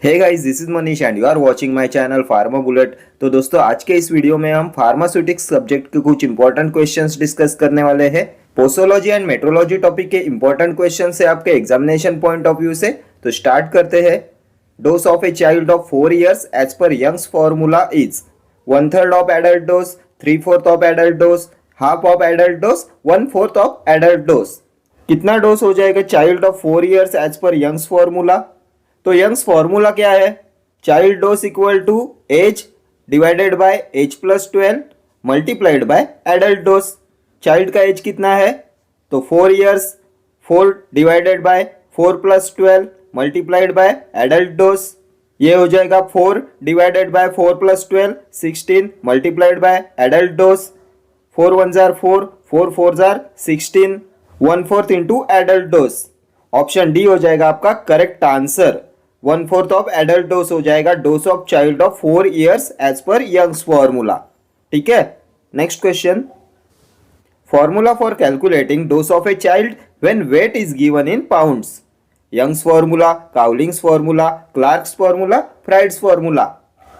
Hey guys, this is Manish and you are watching my channel pharma bullet. तो दोस्तों, आज के इस वीडियो में हम फार्मास्यूटिक्स सब्जेक्ट के कुछ इंपॉर्टेंट क्वेश्चंस डिस्कस करने वाले हैं। पोसोलॉजी एंड मेट्रोलॉजी टॉपिक के इंपॉर्टेंट क्वेश्चंस है आपके एग्जामिनेशन पॉइंट ऑफ व्यू से। तो स्टार्ट करते हैं। Dose of a child of 4 years age पर Young's formula is 1/3 of adult dose, 3/4 of adult dose, half of adult dose, 1/4 of adult dose. कितना dose हो जाएगा चाइल्ड ऑफ 4 years एज पर Young's formula? तो Young's formula क्या है? Child dose equal to age divided by age plus 12 multiplied by adult dose. Child का age कितना है? तो 4 years, 4 divided by 4 plus 12 multiplied by adult dose. ये हो जाएगा 4 divided by 4 plus 12 16 multiplied by adult dose. 4 1 जार 4, 4 4 जार 16, 1/4 into adult dose. Option D हो जाएगा आपका correct answer. 1/4 of adult dose हो जाएगा dose of child of 4 years age पर यंग्स फॉर्मूला। ठीक है, next question. Formula for calculating dose of a child when weight is given in pounds. Young's formula, Cowling's formula, Clark's formula, Fried's formula.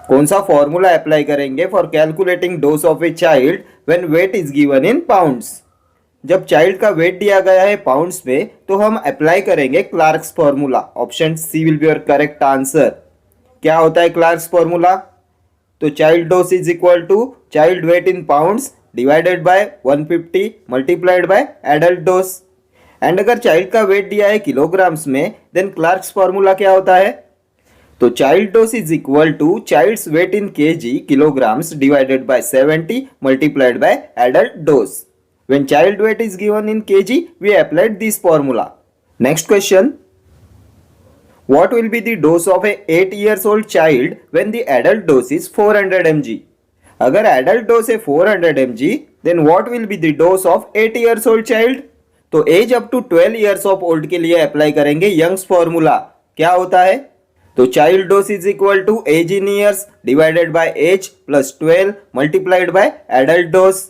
कौन सा formula apply करेंगे for calculating dose of a child when weight is given in pounds? जब child का weight दिया गया है pounds में तो हम अप्लाई करेंगे Clark's formula. Option C will be your correct answer. क्या होता है क्लार्क्स फॉर्मूला? तो child dose is equal to child weight in pounds divided by 150 multiplied by adult dose. And अगर चाइल्ड का वेट दिया है किलोग्राम्स में देन क्लार्क्स फॉर्मूला क्या होता है? तो child dose is equal to child's weight in KG kilograms divided by 70 multiplied by adult dose. When child weight is given in kg, we applied this formula. Next question. What will be the dose of a 8 years old child when the adult dose is 400 mg? अगर adult dose है 400 mg, then what will be the dose of 8 years old child? तो age up to 12 years of old के लिए apply करेंगे Young's formula. क्या होता है? तो child dose is equal to age in years divided by age plus 12 multiplied by adult dose.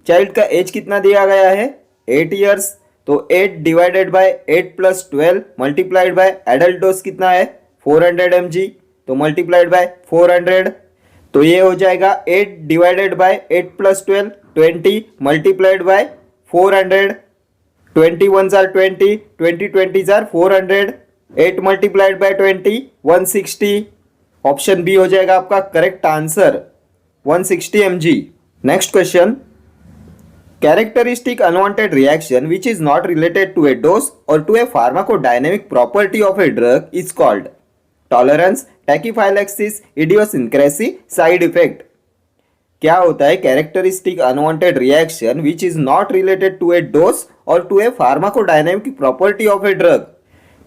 Child का age कितना दिया गया है? 8 years। तो 8 divided by 8 plus 12 multiplied by adult dose कितना है? 400 mg। तो मल्टीप्लाइड बाय 400। तो ये हो जाएगा 8 divided by 8 plus 12 20 multiplied by 400। 21 जार 20, 20 जार 400, 8 मल्टीप्लाइड बाय 20 160। ऑप्शन बी हो जाएगा आपका correct answer 160 mg। Next question. Characteristic unwanted reaction which is not related to a dose or to a pharmacodynamic property of a drug is called tolerance, tachyphylaxis, idiosyncrasy, side effect। क्या होता है characteristic unwanted reaction which is not related to a dose or to a pharmacodynamic property of a drug?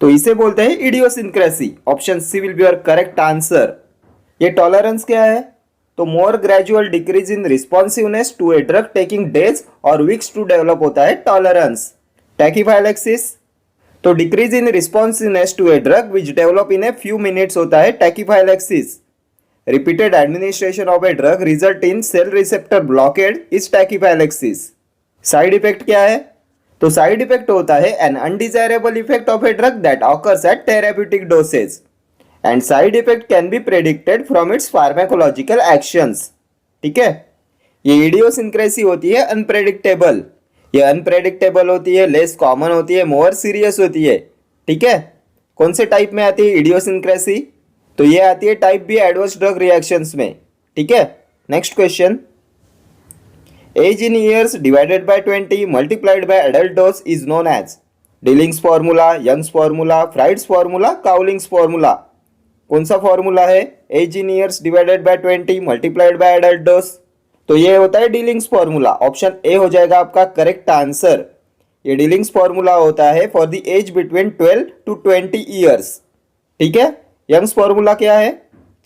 तो इसे बोलते हैं idiosyncrasy। Option C will be your correct answer. ये tolerance क्या है? तो more gradual decrease in responsiveness to a drug taking days or weeks to develop होता है टॉलरेंस। टैकीफाइलेक्सिस, तो decrease in responsiveness to a drug which develop in a few minutes होता है tachyphylaxis. Repeated administration of a drug result in cell receptor blockade is tachyphylaxis. Side effect क्या है? तो side effect होता है an undesirable effect of a drug that occurs at therapeutic dosage and side effect can be predicted from its pharmacological actions। ठीक है, ये idiosyncrasy होती है अनप्रेडिक्टेबल। ये अनप्रेडिक्टेबल होती है, लेस कॉमन होती है, मोर सीरियस होती है। ठीक है, कौन से टाइप में आती है इडियोसिंक्रेसी? तो ये आती है type B adverse drug reactions में। ठीक है, next question. Age in years divided by 20 multiplied by adult dose is known as Dilling's formula, Young's formula, Fried's formula, Cowling's formula. कौन सा फॉर्मूला है? Age in years divided by 20 multiplied by adult dose. तो ये होता है dealings formula. Option A हो जाएगा आपका करेक्ट आंसर। ये डीलिंग्स फॉर्मूला होता है for the age between 12 to 20 years। ठीक है, यंग्स फॉर्मूला क्या है?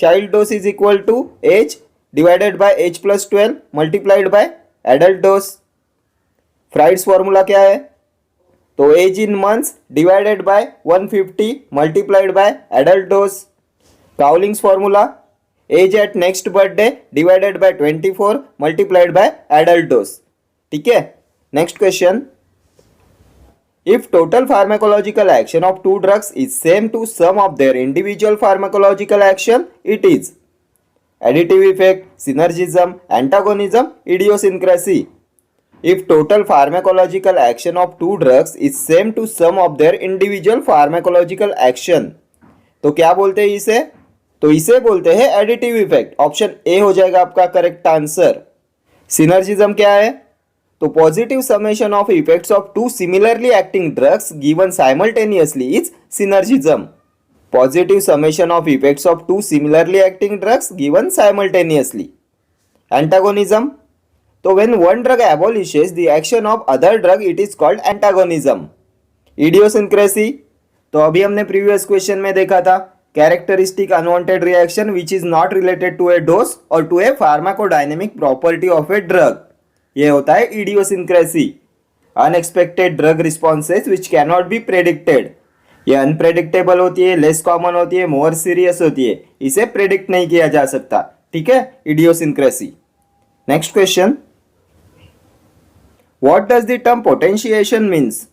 Child dose is equal to age divided by age plus 12 multiplied by adult dose. Fried's formula क्या है? तो age in months divided by 150 multiplied by adult dose. Cowling's formula age at next birthday divided by 24 multiplied by adult dose. ठीक है, next question. If total pharmacological action of two drugs is same to sum of their individual pharmacological action, it is additive effect, synergism, antagonism, idiosyncrasy. If total pharmacological action of two drugs is same to sum of their individual pharmacological action, तो क्या बोलते हैं इसे? तो इसे बोलते हैं additive effect. Option A हो जाएगा आपका करेक्ट आंसर। सिनर्जिज्म क्या है? तो positive summation of effects of two similarly acting drugs given simultaneously is synergism. Positive summation of effects of two similarly acting drugs given simultaneously. Antagonism, तो when one drug abolishes the action of other drug it is called antagonism. Idiosyncrasy, तो अभी हमने previous question में देखा था characteristic unwanted reaction which is not related to a dose or to a pharmacodynamic property of a drug, ये होता है idiosyncrasy. Unexpected drug responses which can not be predicted, ये अनप्रेडिक्टेबल होती है, लेस कॉमन होती है, मोर सीरियस होती है, इसे प्रेडिक्ट नहीं किया जा सकता। ठीक है, idiosyncrasy. Next question, what does the term potentiation means?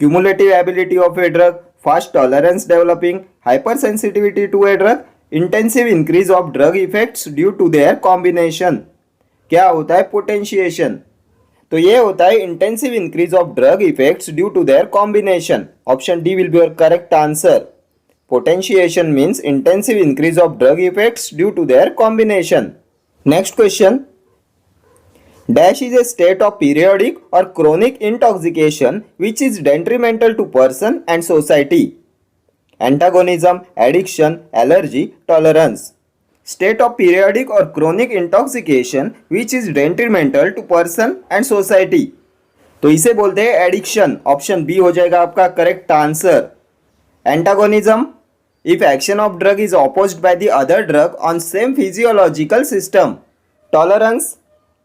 Cumulative ability of a drug, fast tolerance developing, hypersensitivity to a drug, intensive increase of drug effects due to their combination. क्या होता है potentiation? तो ये होता है intensive increase of drug effects due to their combination. Option D will be your correct answer. Potentiation means intensive increase of drug effects due to their combination. Next question, dash is a state of periodic or chronic intoxication which is detrimental to person and society. Antagonism, addiction, allergy, tolerance. State of periodic or chronic intoxication which is detrimental to person and society, तो इसे बोलते हैं addiction. Option B हो जाएगा आपका correct answer. Antagonism, if action of drug is opposed by the other drug on same physiological system. Tolerance,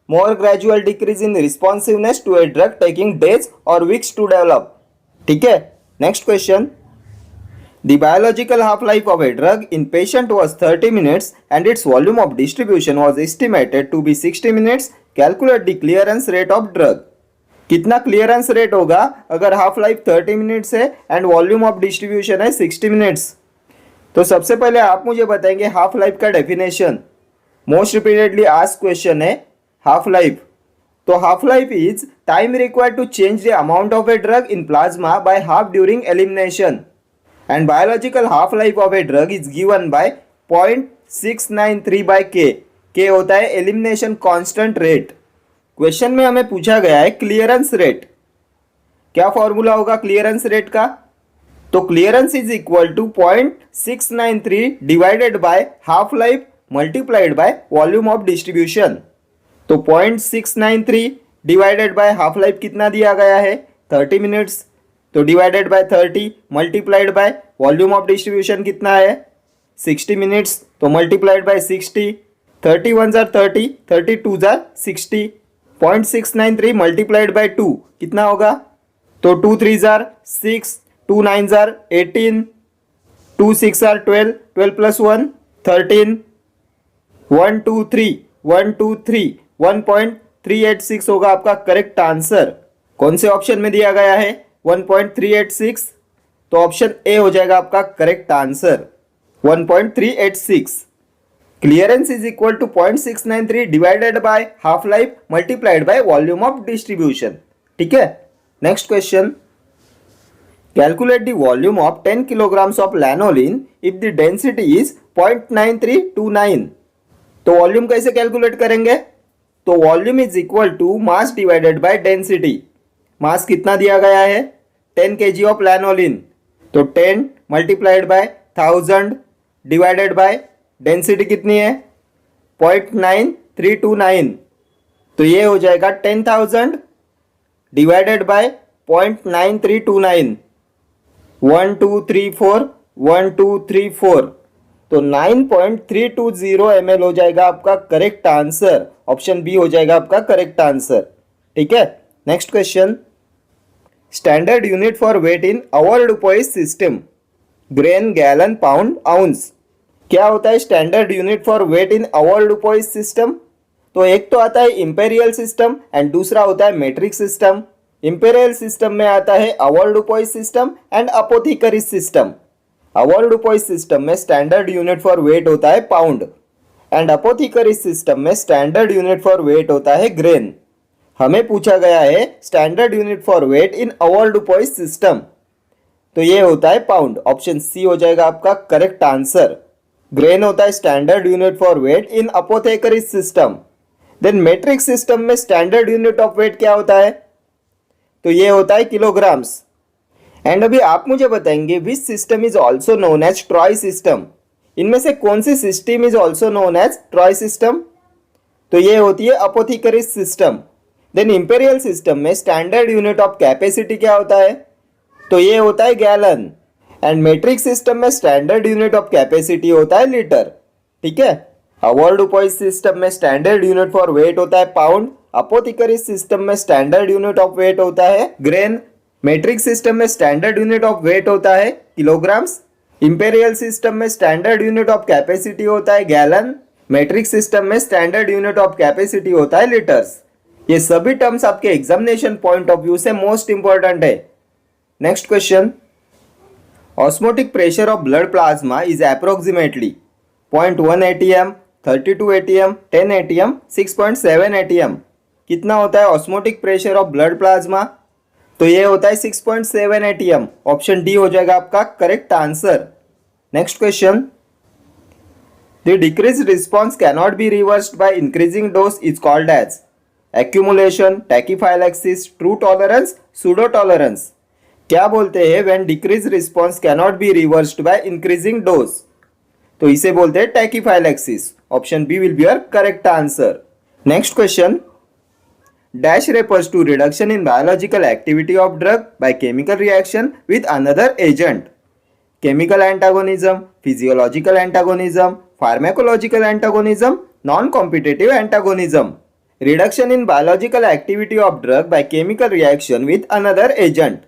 more gradual decrease in responsiveness to a drug taking days or weeks to develop. ठीक है, next question, the biological half life of a drug in patient was 30 minutes and its volume of distribution was estimated to be 60 minutes. Calculate the clearance rate of drug. कितना clearance rate होगा अगर half life 30 minutes है and volume of distribution है 60 minutes? तो सबसे पहले आप मुझे बताएंगे हाफ लाइफ का definition. Most repeatedly asked question है हाफ लाइफ। तो half life is time required to change the amount of a drug in plasma by half during elimination and biological half life of a drug is given by 0.693 by K. के होता है elimination constant rate. Question में हमें पूछा गया है clearance rate. क्या formula होगा क्लियरेंस रेट का? तो clearance is equal to 0.693 divided by half life multiplied by volume of distribution. तो 0.693 डिवाइडेड बाय हाफ लाइफ कितना दिया गया है 30 मिनट्स, तो divided by 30 multiplied by volume of distribution कितना है 60 मिनट्स, तो multiplied by 60, 30 1 jar 30, 30 2 jar 60, 0.693 multiplied by 2 कितना होगा? तो 2 3 जार 6, 2 9 जार 18, 2 6 जार 12, 12 प्लस 1 13, 1 2 3 1 2 3 1.386 होगा आपका करेक्ट आंसर। कौन से ऑप्शन में दिया गया है 1.386? तो ऑप्शन ए हो जाएगा आपका correct answer 1.386। Clearance is equal to 0.693 divided by half life multiplied by volume of distribution. ठीक है, next question, calculate the volume of 10 kilograms of lanolin if the density is 0.9329। तो वॉल्यूम कैसे calculate करेंगे? तो volume is equal to mass divided by density. Mass कितना दिया गया है 10 kg ऑफ लैनोलिन, तो 10 multiplied by 1000 divided by density कितनी है 0.9329, तो ये हो जाएगा 10,000 डिवाइडेड बाय 0.9329। 1 2 3 4 1 2 3 4, तो 9.320 ml हो जाएगा आपका करेक्ट आंसर। ऑप्शन बी हो जाएगा आपका करेक्ट आंसर। ठीक है, next question, standard unit for weight in avoirdupois system, grain, gallon, pound, ounce. क्या होता है standard unit for weight in avoirdupois system? तो एक तो आता है इंपेरियल सिस्टम एंड दूसरा होता है मेट्रिक सिस्टम। इंपेरियल सिस्टम में आता है avoirdupois system and apothecaries system. Avoirdupois system में स्टैंडर्ड यूनिट फॉर वेट होता है पाउंड एंड अपोथिकरीज सिस्टम में स्टैंडर्ड यूनिट फॉर वेट होता है ग्रेन। हमें पूछा गया है standard unit for weight in avoirdupois system, तो ये होता है पाउंड। ऑप्शन सी हो जाएगा आपका करेक्ट आंसर। ग्रेन होता है standard unit for weight in apothecaries system. Then metric system में स्टैंडर्ड यूनिट ऑफ वेट क्या होता है, तो ये होता है किलोग्राम्स। एंड अभी आप मुझे बताएंगे which system is also known as troy system. इनमें से कौन सी system is also known as troy system, तो ये होती है apothecaries system. Then imperial system में स्टैंडर्ड यूनिट ऑफ कैपेसिटी क्या होता है, तो ये होता है गैलन। एंड मेट्रिक सिस्टम में स्टैंडर्ड यूनिट ऑफ कैपेसिटी होता है लीटर। ठीक है, अवॉल्ड-डुपॉइस सिस्टम में स्टैंडर्ड यूनिट फॉर वेट होता है पाउंड, अपोथिकरीज सिस्टम में स्टैंडर्ड यूनिट ऑफ वेट होता है ग्रेन, मेट्रिक सिस्टम में स्टैंडर्ड यूनिट ऑफ वेट होता है किलोग्राम्स, इंपेरियल सिस्टम में स्टैंडर्ड यूनिट ऑफ कैपेसिटी होता है गैलन, मेट्रिक सिस्टम में स्टैंडर्ड यूनिट ऑफ कैपेसिटी होता है लीटर्स। ये सभी टर्म्स आपके एग्जामिनेशन पॉइंट ऑफ व्यू से मोस्ट इंपॉर्टेंट है। Next question, osmotic pressure of blood plasma is approximately 0.1 atm, 32 atm, 10 atm, 6.7 atm। कितना होता है osmotic pressure of blood plasma, तो ये होता है 6.7 atm। ऑप्शन डी हो जाएगा आपका correct answer. Next question, the decreased response cannot be reversed by increasing dose is called as accumulation, tachyphylaxis, true tolerance, pseudo tolerance. क्या बोलते हैं when decrease response cannot be reversed by increasing dose, तो इसे बोलते हैं tachyphylaxis. Option B will be your correct answer. Next question, dash refers to reduction in biological activity of drug by chemical reaction with another agent. Chemical antagonism, physiological antagonism, pharmacological antagonism, non competitive antagonism. Reduction in biological activity of drug by chemical reaction with another agent,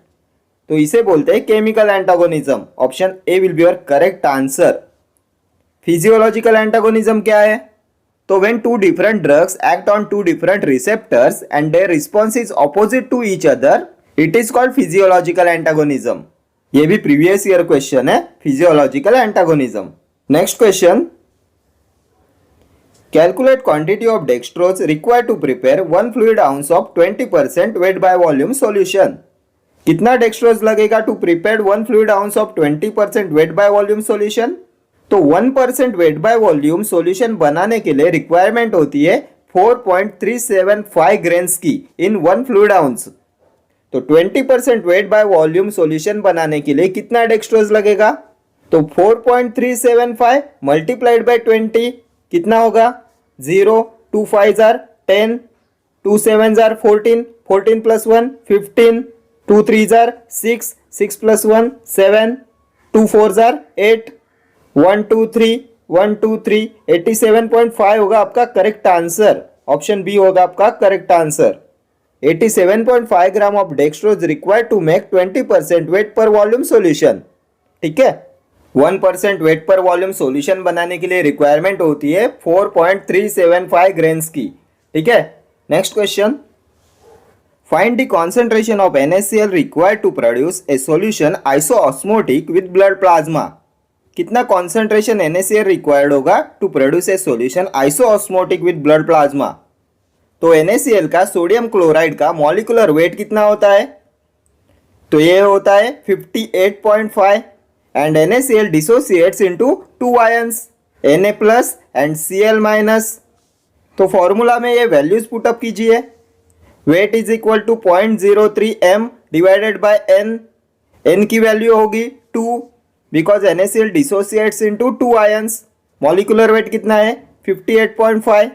तो इसे बोलते हैं chemical antagonism. Option A will be your correct answer. Physiological antagonism क्या है, तो when two different drugs act on two different receptors and their response is opposite to each other, it is called physiological antagonism. ये भी previous year question है, physiological antagonism. Next question, calculate quantity of dextrose required to prepare 1 fluid ounce of 20% weight by volume solution. कितना dextrose लगेगा to prepare 1 fluid ounce of 20% weight by volume solution, तो 1% wait by volume solution बनाने के लिए requirement होती है 4.375 grains की इन 1 fluid ounce. तो 20% वेट बाय वॉल्यूम सॉल्यूशन बनाने के लिए कितना डेक्सट्रोज लगेगा, तो 4.375 मल्टीप्लाइड बाय 20 कितना होगा, 0, 2 5 jar 10, 2 7 jar 14, 14 plus 1 15, 2 3 jar 6, 6 plus 1 7, 2 4 jar 8, 1 2 3 1 2 3 87.5 होगा आपका करेक्ट आंसर। ऑप्शन बी होगा आपका correct answer. 87.5 gram of dextrose required to make 20% weight per volume solution. ठीक है, 1% वेट पर वॉल्यूम सॉल्यूशन बनाने के लिए रिक्वायरमेंट होती है 4.375 ग्रेन्स की। ठीक है, next question, find the concentration of NaCl required to produce a solution isoosmotic with blood plasma. कितना कॉन्सेंट्रेशन NaCl रिक्वायर्ड होगा to produce a solution isoosmotic with blood plasma, तो NaCl का सोडियम क्लोराइड का molecular weight कितना होता है, तो ये होता है 58.5 and NaCl dissociates into 2 ions Na plus and Cl minus. तो फॉर्मूला में ये वैल्यूज पुटअप कीजिए। Weight is equal to 0.03 m divided by n। n की वैल्यू होगी 2 because NaCl dissociates into 2 ions. Molecular weight कितना है 58.5,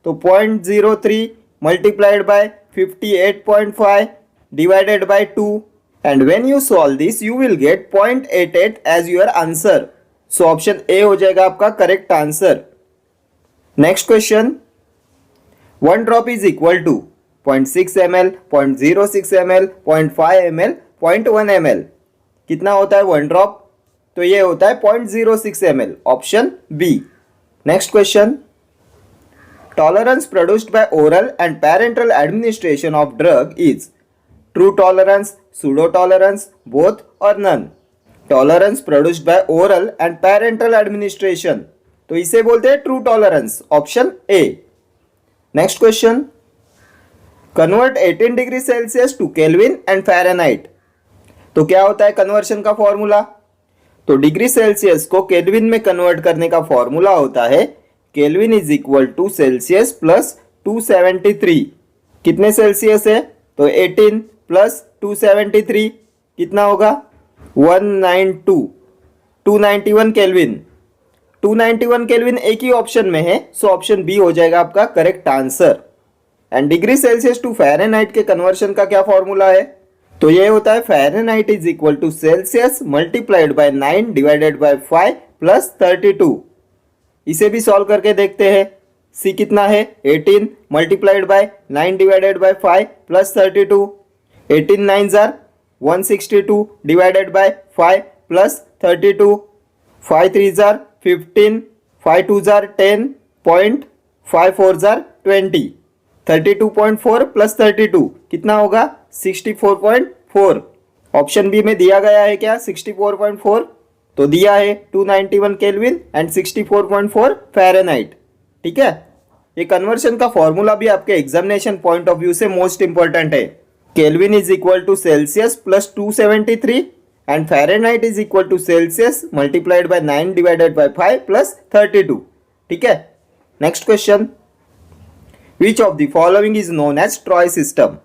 तो 0.03 multiplied by 58.5 divided by 2 and when you solve this you will get 0.88 as your answer. So option A हो जाएगा आपका correct answer. Next question, 1 drop is equal to 0.6 ml, 0.06 ml, 0.5 ml, 0.1 ml। कितना होता है 1 drop, तो ये होता है 0.06 ml। Option B. Next question, tolerance produced by oral and parental administration of drug is true tolerance, pseudo tolerance, both और none. Tolerance produced by oral and parental administration, तो इसे बोलते हैं true tolerance, option A. Next question, convert 18 degree Celsius to Kelvin and Fahrenheit. तो क्या होता है conversion का फॉर्मूला? तो डिग्री सेल्सियस को केल्विन में कन्वर्ट करने का फॉर्मूला होता है Kelvin is equal to Celsius plus 273। कितने सेल्सियस है? तो 18 प्लस 273 कितना होगा? 291 केल्विन। 291 केल्विन एक ही ऑप्शन में है, सो ऑप्शन बी हो जाएगा आपका correct answer. And degree Celsius to Fahrenheit के कन्वर्शन का क्या फॉर्मूला है? तो ये होता है Fahrenheit is equal to Celsius multiplied by 9 divided by 5 plus 32। इसे भी सॉल्व करके देखते हैं। सी कितना है? 18 multiplied by 9 divided by 5 plus 32। 18 9 jar 162 divided by 5 plus 32। 5 3 jar 15, 5 2 jar 10, 5 4 jar 20। 32.4 plus 32 कितना होगा? 64.4। ऑप्शन बी में दिया गया है क्या 64.4? तो दिया है 291 केल्विन एंड 64.4 फ़ारेनहाइट। ठीक है, ये कन्वर्शन का फॉर्मूला भी आपके एग्जामिनेशन पॉइंट ऑफ व्यू से मोस्ट इंपॉर्टेंट है। Kelvin is equal to Celsius plus 273 and Fahrenheit is equal to Celsius multiplied by 9 divided by 5 plus 32। ठीक है, next question, Which of the following is known as Troy system?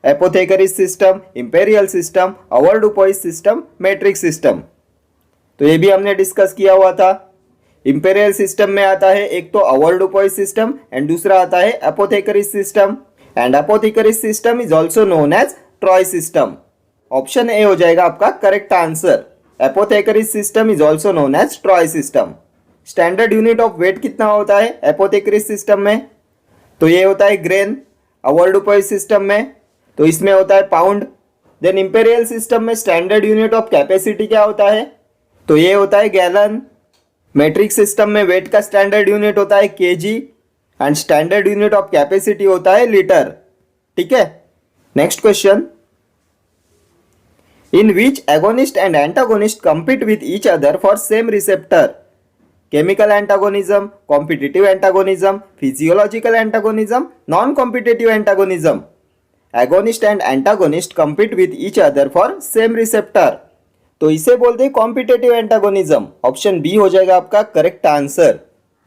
Apothecaris system, Imperial system, Avogadro system, Matrix system। तो ये भी हमने discuss किया हुआ था। Imperial system में आता है एक तो अवोगाड्रो सिस्टम एंड दूसरा आता है apothecaries system. And apothecaries system is also known as troy system. Option A हो जाएगा आपका correct answer. Apothecaries system is also known as troy system. Standard unit of weight कितना होता है एपोथेकरिस सिस्टम में? तो ये होता है ग्रेन। अवोगाड्रो सिस्टम में तो इसमें होता है पाउंड। देन इंपेरियल सिस्टम में स्टैंडर्ड यूनिट ऑफ कैपेसिटी क्या होता है? तो ये होता है गैलन। मैट्रिक्स सिस्टम में वेट का स्टैंडर्ड यूनिट होता है KG and standard unit of capacity होता है लीटर। ठीक है, next question, in which agonist and antagonist compete with each other for same receptor? Chemical antagonism, competitive antagonism, physiological antagonism, non-competitive antagonism। Agonist and antagonist compete with each other for same receptor, तो इसे बोलते हैं competitive antagonism. Option B हो जाएगा आपका correct answer.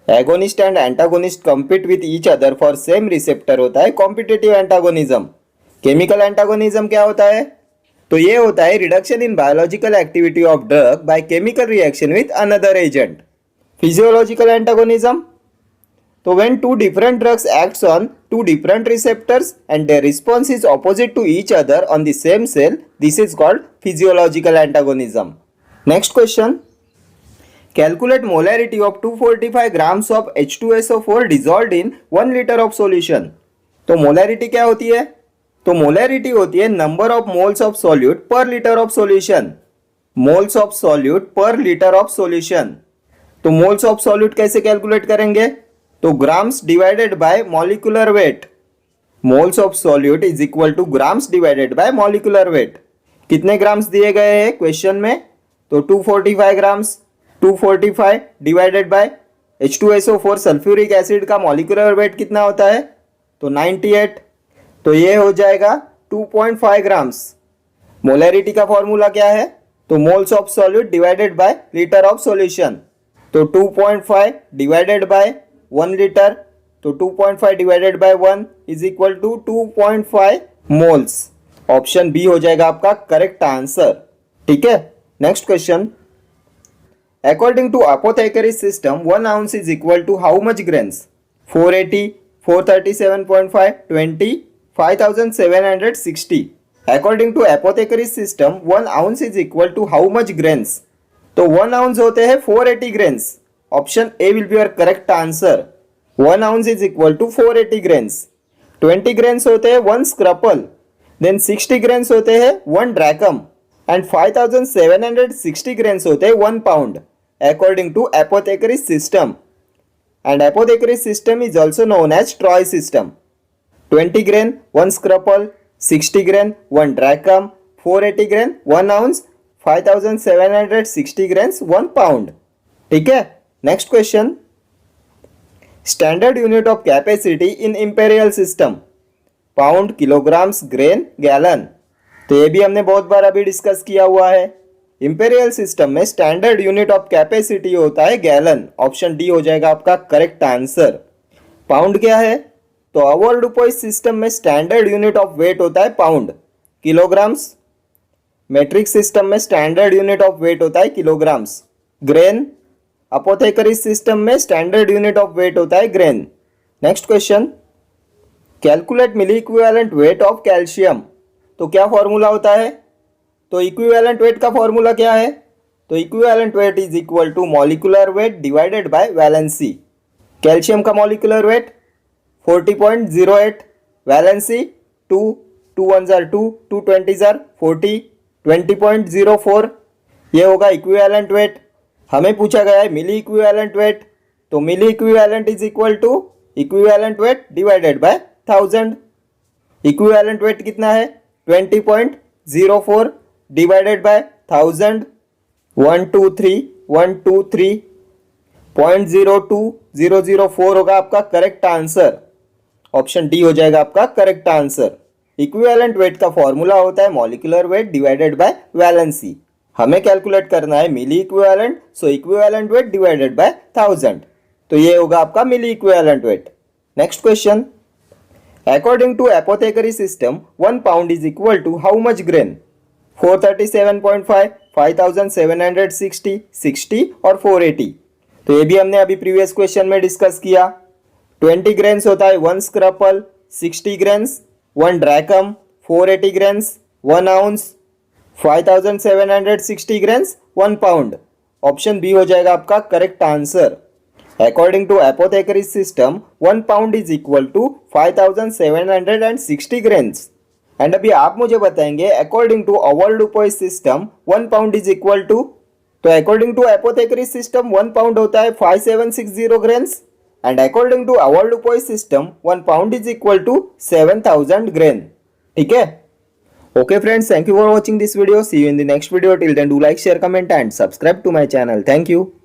Agonist and antagonist compete with each other for same receptor होता है competitive antagonism. Chemical antagonism क्या होता है? तो ये होता है reduction in biological activity of drug by chemical reaction with another agent. Physiological antagonism, तो when two different drugs acts on two different receptors and their response is opposite to each other on the same cell, this is called physiological antagonism। Next question, calculate molarity of 245 grams of H2SO4 dissolved in 1 liter of solution। तो molarity क्या होती है? तो molarity होती है number of moles of solute per liter of solution। moles of solute per liter of solution। तो moles of solute कैसे calculate करेंगे? तो grams divided by molecular weight. Moles of solute is equal two grams divided by molecular weight. कितने grams दिए गए हैं question में? तो 245 grams. 245 divided by H2SO4 sulphuric acid का मॉलिक्यूलर वेट कितना होता है? तो 98। तो ये हो जाएगा 2.5 ग्राम्स। मोलैरिटी का फॉर्मूला क्या है? तो moles of solute divided by litre of solution. तो 2.5 डिवाइडेड बाय 1 लीटर, तो 2.5 divided by 1 is equal to 2.5 moles. Option B हो जाएगा आपका करेक्ट आंसर। ठीक है, next question, according to apothecaries system 1 ounce is equal to how much grains? 480, 437.5, 20, 5760। According to apothecaries system 1 ounce is equal to how much grains? तो 1 ounce होते हैं 480 grains. Option A will be your correct answer. 1 ounce is equal to 480 grains. 20 grains होते हैं 1 स्क्रपल, then 60 grains होते हैं 1 ड्रैकम and 5760 grains होते हैं 1 pound according to apothecaries system. And apothecaries system is also known as troy system. 20 grain 1 scruple, 60 grain 1 drachm, 480 grain 1 ounce, 5760 grains 1 pound. ठीक है. Next question, standard unit of capacity in imperial system, pound, kilograms, grain, gallon. तो ये भी हमने बहुत बार अभी discuss किया हुआ है. इंपेरियल सिस्टम में स्टैंडर्ड यूनिट ऑफ कैपेसिटी होता है गैलन. ऑप्शन डी हो जाएगा आपका करेक्ट आंसर. पाउंड क्या है? तो अवोल्डुपोइस सिस्टम में स्टैंडर्ड यूनिट ऑफ वेट होता है पाउंड. किलोग्राम्स, मेट्रिक सिस्टम में स्टैंडर्ड यूनिट ऑफ वेट होता है किलोग्राम्स. ग्रेन, अपोथेकरीज सिस्टम में स्टैंडर्ड यूनिट ऑफ वेट होता है grain. Next question, calculate milli equivalent weight of calcium. तो क्या फॉर्मूला होता है? तो इक्विवेलेंट वेट का फॉर्मूला क्या है? तो equivalent weight is equal to molecular weight divided by valency. Calcium का मॉलिक्यूलर वेट 40.08, वैलेंसी 2, 2 1 जार 2, 2 20 जार 40, 20.04. ये होगा इक्विवेलेंट वेट. हमें पूछा गया है मिली इक्विवेलेंट वेट, तो milli equivalent is equal to equivalent weight divided by 1000. Equivalent weight कितना है? 20.04 डिवाइडेड बाय 1000. 123.02004 होगा आपका करेक्ट आंसर. ऑप्शन डी हो जाएगा आपका करेक्ट आंसर. इक्विवेलेंट वेट का फॉर्मूला होता है molecular weight divided by valency. हमें कैलकुलेट करना है milli equivalent, so equivalent weight divided by 1000. तो ये होगा आपका milli equivalent weight. Next question, according to apothecary system 1 pound is equal to how much grain? 437.5, 5760, 60 और 480. तो ये भी हमने अभी प्रीवियस क्वेश्चन में डिस्कस किया. 20 ग्रेन्स होता है 1 scruple, 60 grains 1 drachm, 480 grains 1 ounce, 5760 grains 1 pound. Option B हो जाएगा आपका correct answer. According to apothecaries system 1 pound is equal to 5760 grains. And अभी आप मुझे बताएंगे according to avoirdupois system 1 pound is equal to. तो according to apothecaries system 1 pound होता है 5760 grains, and according to avoirdupois system 1 pound is equal to 7000 grain. ठीक है. Okay friends, thank you for watching this video. See you in the next video. Till then, do like, share, comment and subscribe to my channel. Thank you.